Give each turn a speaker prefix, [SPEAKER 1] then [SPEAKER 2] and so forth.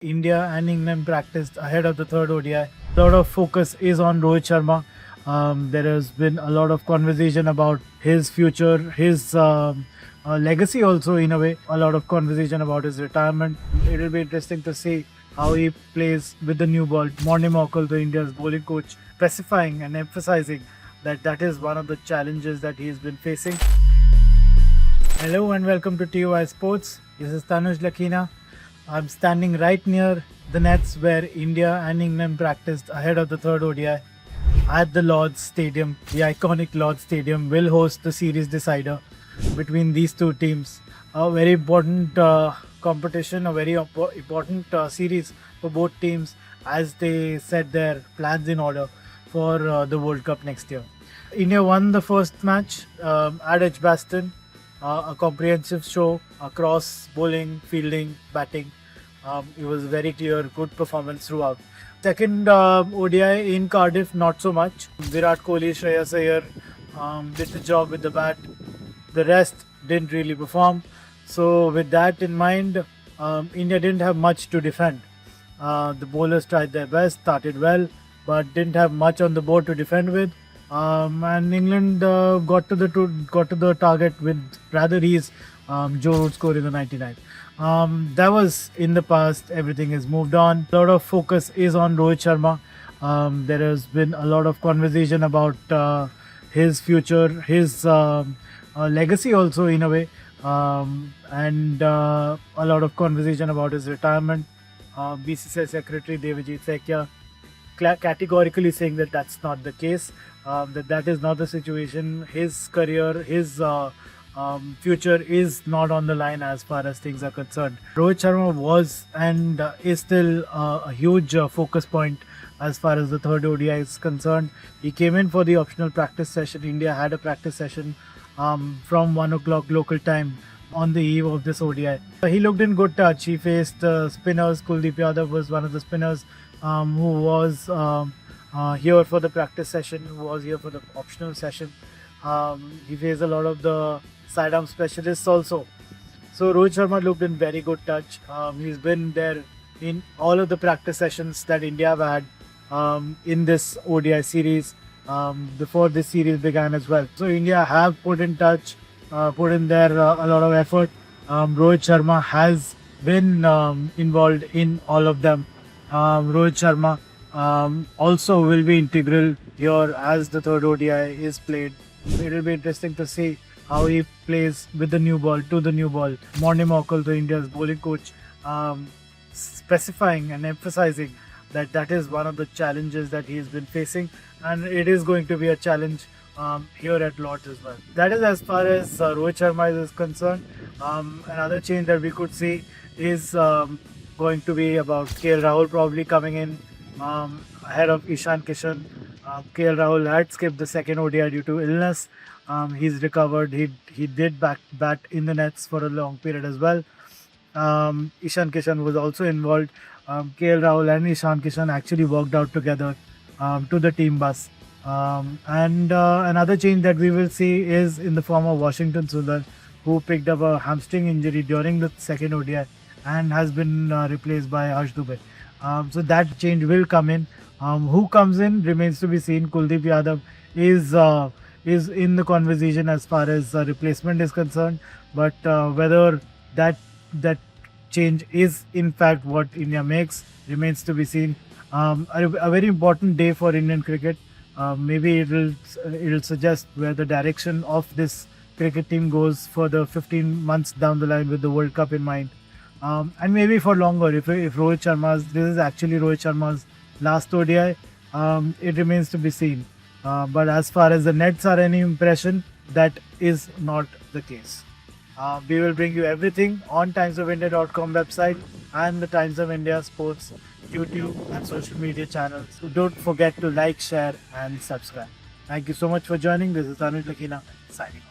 [SPEAKER 1] India and England practiced ahead of the third ODI. A lot of focus is on Rohit Sharma. There has been a lot of conversation about his future, his legacy also in a way. A lot of conversation about his retirement. It will be interesting to see how he plays with the new ball. Morne Morkel, the India's bowling coach, specifying and emphasizing that that is one of the challenges that he has been facing. Hello and welcome to TOI Sports. This is Tanuj Lakina. I'm standing right near the nets where India and England practiced ahead of the third ODI at the Lord's Stadium. The iconic Lord's Stadium will host the series decider between these two teams. A very important competition, a very important series for both teams as they set their plans in order for the World Cup next year. India won the first match at Edgbaston. A comprehensive show across bowling, fielding, batting. It was very clear, good performance throughout. Second ODI in Cardiff, not so much. Virat Kohli, Shreyas Iyer did the job with the bat. The rest didn't really perform. So with that in mind, India didn't have much to defend. The bowlers tried their best, started well, but didn't have much on the board to defend with. And England got to the target with rather ease. Joe Root scored in the 99th. That was in the past. Everything has moved on. A lot of focus is on Rohit Sharma. There has been a lot of conversation about his future, his legacy also in a way, and a lot of conversation about his retirement. BCCI Secretary Devajit Sekia categorically saying that that's not the case, that is not the situation. His career, his future is not on the line as far as things are concerned. Rohit Sharma was and is still a huge focus point as far as the third ODI is concerned. He came in for the optional practice session. India had a practice session from 1 o'clock local time on the eve of this ODI. He looked in good touch. He faced spinners. Kuldeep Yadav was one of the spinners who was here for the practice session, who was here for the optional session. He faced a lot of the sidearm specialists also. So Rohit Sharma looked in very good touch. He's been there in all of the practice sessions that India have had in this ODI series before this series began as well. So India have put in touch, put in there a lot of effort. Rohit Sharma has been involved in all of them. Rohit Sharma also will be integral here as the third ODI is played. It will be interesting to see how he plays with the new ball, to the new ball. Morne Morkel, the India's bowling coach, specifying and emphasizing that that is one of the challenges that he has been facing, and it is going to be a challenge here at Lord's as well. That is as far as Rohit Sharma is concerned. Another change that we could see is going to be about KL Rahul probably coming in ahead of Ishan Kishan. KL Rahul had skipped the second ODI due to illness. He's recovered. He did bat in the nets for a long period as well. Ishan Kishan was also involved. KL Rahul and Ishan Kishan actually walked out together to the team bus. And another change that we will see is in the form of Washington Sundar, who picked up a hamstring injury during the second ODI and has been replaced by Harsh Dubey. So that change will come in. Who comes in remains to be seen. Kuldeep Yadav is in the conversation as far as replacement is concerned, but whether that change is in fact what India makes remains to be seen. A very important day for Indian cricket. Maybe it'll suggest where the direction of this cricket team goes for the 15 months down the line with the World Cup in mind, and maybe for longer if Rohit Sharma's, this is actually Rohit Sharma's last ODI. It remains to be seen. But as far as the nets are any impression, that is not the case. We will bring you everything on timesofIndia.com website and the Times of India Sports YouTube and social media channels. So don't forget to like, share and subscribe. Thank you so much for joining. This is Tanuj Lakina signing off.